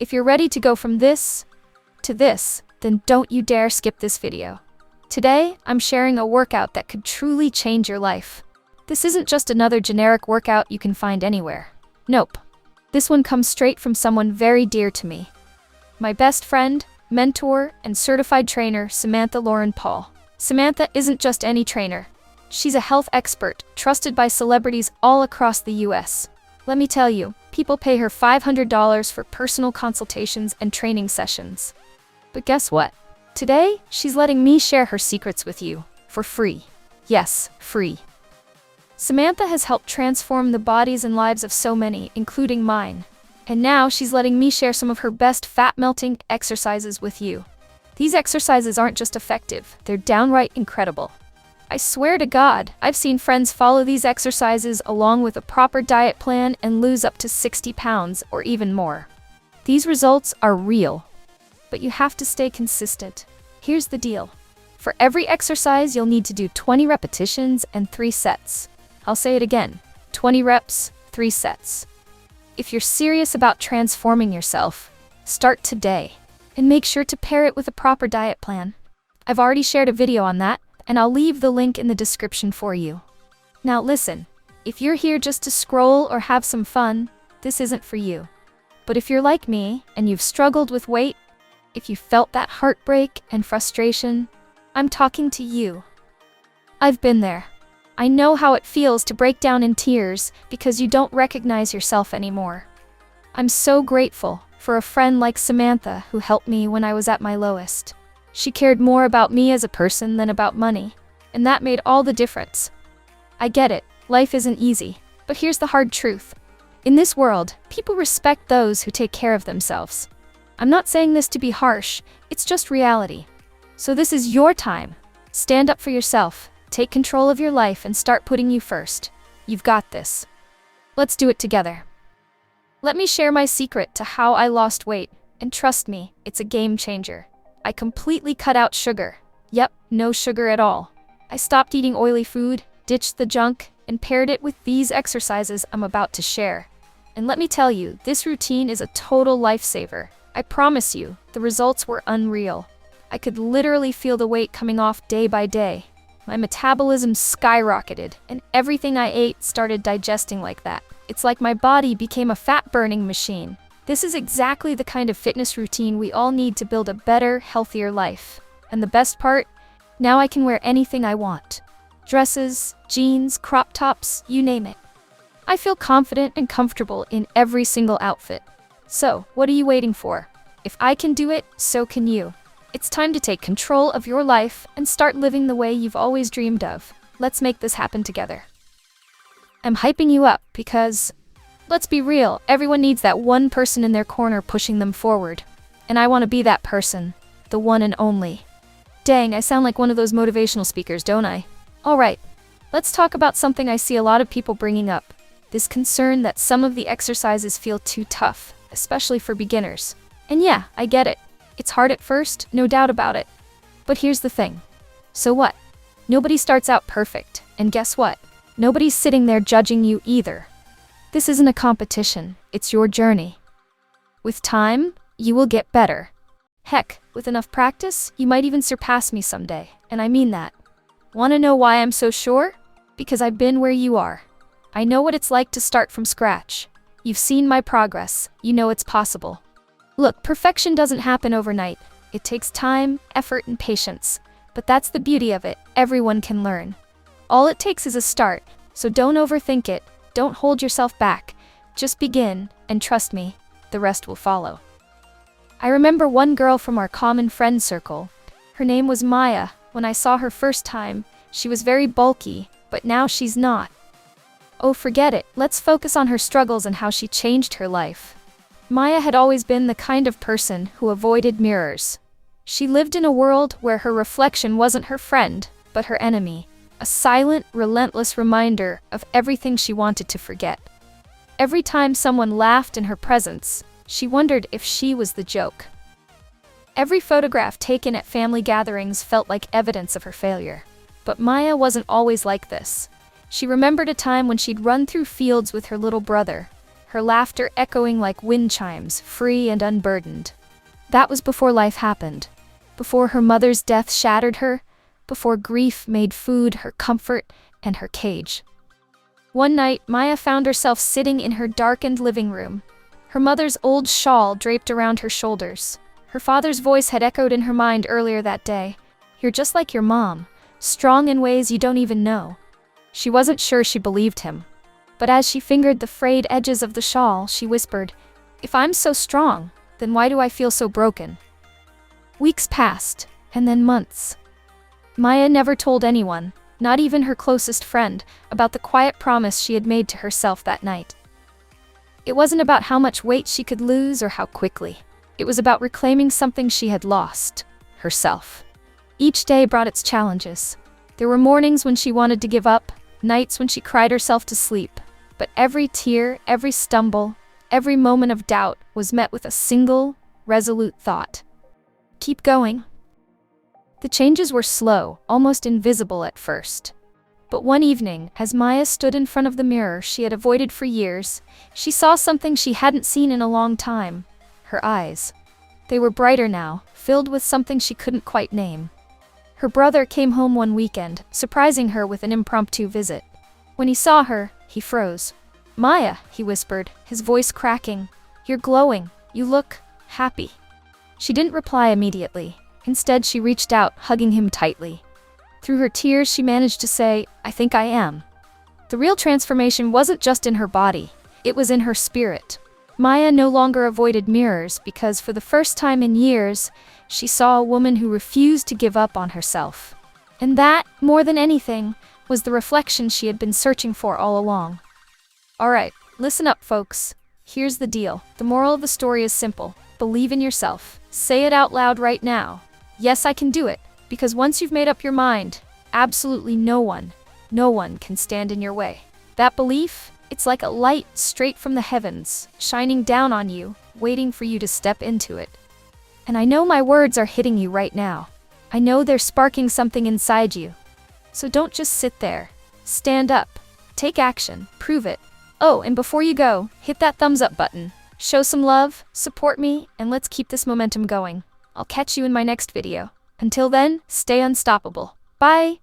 If you're ready to go from this to this, then don't you dare skip this video. Today, I'm sharing a workout that could truly change your life. This isn't just another generic workout you can find anywhere. Nope. This one comes straight from someone very dear to me. My best friend, mentor, and certified trainer, Samantha Lauren Paul. Samantha isn't just any trainer. She's a health expert, trusted by celebrities all across the US. Let me tell you, people pay her $500 for personal consultations and training sessions. But guess what? Today, she's letting me share her secrets with you, for free. Yes, free. Samantha has helped transform the bodies and lives of so many, including mine. And now she's letting me share some of her best fat-melting exercises with you. These exercises aren't just effective, they're downright incredible. I swear to God, I've seen friends follow these exercises along with a proper diet plan and lose up to 60 pounds or even more. These results are real. But you have to stay consistent. Here's the deal. For every exercise, you'll need to do 20 repetitions and 3 sets. I'll say it again, 20 reps, 3 sets. If you're serious about transforming yourself, start today. And make sure to pair it with a proper diet plan. I've already shared a video on that, and I'll leave the link in the description for you. Now listen, if you're here just to scroll or have some fun, this isn't for you. But if you're like me, and you've struggled with weight, if you felt that heartbreak and frustration, I'm talking to you. I've been there. I know how it feels to break down in tears because you don't recognize yourself anymore. I'm so grateful for a friend like Samantha who helped me when I was at my lowest. She cared more about me as a person than about money, and that made all the difference. I get it, life isn't easy, but here's the hard truth. In this world, people respect those who take care of themselves. I'm not saying this to be harsh, it's just reality. So this is your time. Stand up for yourself. Take control of your life and start putting you first. You've got this. Let's do it together. Let me share my secret to how I lost weight, and trust me, it's a game changer. I completely cut out sugar. Yep, no sugar at all. I stopped eating oily food, ditched the junk, and paired it with these exercises I'm about to share. And let me tell you, this routine is a total lifesaver. I promise you, the results were unreal. I could literally feel the weight coming off day by day. My metabolism skyrocketed, and everything I ate started digesting like that. It's like my body became a fat-burning machine. This is exactly the kind of fitness routine we all need to build a better, healthier life. And the best part? Now I can wear anything I want. Dresses, jeans, crop tops, you name it. I feel confident and comfortable in every single outfit. So, what are you waiting for? If I can do it, so can you. It's time to take control of your life and start living the way you've always dreamed of. Let's make this happen together. I'm hyping you up because, let's be real, everyone needs that one person in their corner pushing them forward. And I want to be that person, the one and only. Dang, I sound like one of those motivational speakers, don't I? Alright, let's talk about something I see a lot of people bringing up. This concern that some of the exercises feel too tough, especially for beginners. And yeah, I get it. It's hard at first, no doubt about it. But here's the thing. So what? Nobody starts out perfect, and guess what? Nobody's sitting there judging you either. This isn't a competition, it's your journey. With time, you will get better. Heck, with enough practice, you might even surpass me someday, and I mean that. Want to know why I'm so sure? Because I've been where you are. I know what it's like to start from scratch. You've seen my progress, you know it's possible. Look, perfection doesn't happen overnight. It takes time, effort, and patience. But that's the beauty of it, everyone can learn. All it takes is a start, so don't overthink it, don't hold yourself back. Just begin, and trust me, the rest will follow. I remember one girl from our common friend circle. Her name was Maya. When I saw her first time, she was very bulky, but now she's not. Oh, forget it, let's focus on her struggles and how she changed her life. Maya had always been the kind of person who avoided mirrors. She lived in a world where her reflection wasn't her friend, but her enemy. A silent, relentless reminder of everything she wanted to forget. Every time someone laughed in her presence, she wondered if she was the joke. Every photograph taken at family gatherings felt like evidence of her failure. But Maya wasn't always like this. She remembered a time when she'd run through fields with her little brother. her laughter echoing like wind chimes, free and unburdened. That was before life happened, before her mother's death shattered her, before grief made food her comfort and her cage. One night, Maya found herself sitting in her darkened living room, her mother's old shawl draped around her shoulders. Her father's voice had echoed in her mind earlier that day. "You're just like your mom, strong in ways you don't even know." She wasn't sure she believed him. But as she fingered the frayed edges of the shawl, she whispered, "If I'm so strong, then why do I feel so broken?" Weeks passed, and then months. Maya never told anyone, not even her closest friend, about the quiet promise she had made to herself that night. It wasn't about how much weight she could lose or how quickly. It was about reclaiming something she had lost, herself. Each day brought its challenges. There were mornings when she wanted to give up, nights when she cried herself to sleep. But every tear, every stumble, every moment of doubt was met with a single, resolute thought. Keep going. The changes were slow, almost invisible at first. But one evening, as Maya stood in front of the mirror she had avoided for years, she saw something she hadn't seen in a long time. Her eyes. They were brighter now, filled with something she couldn't quite name. Her brother came home one weekend, surprising her with an impromptu visit. When he saw her, he froze. "Maya," he whispered, his voice cracking, "you're glowing. You look happy." She didn't reply immediately. Instead, she reached out, hugging him tightly. Through her tears, she managed to say, "I think I am." The real transformation wasn't just in her body, it was in her spirit. Maya no longer avoided mirrors because for the first time in years, she saw a woman who refused to give up on herself. And that, more than anything, was the reflection she had been searching for all along. Alright, listen up folks. Here's the deal. The moral of the story is simple. Believe in yourself. Say it out loud right now. Yes, I can do it. Because once you've made up your mind, absolutely no one can stand in your way. That belief, it's like a light straight from the heavens, shining down on you, waiting for you to step into it. And I know my words are hitting you right now. I know they're sparking something inside you. So don't just sit there. Stand up. Take action. Prove it. Oh, and before you go, hit that thumbs up button. Show some love, support me, and let's keep this momentum going. I'll catch you in my next video. Until then, stay unstoppable. Bye!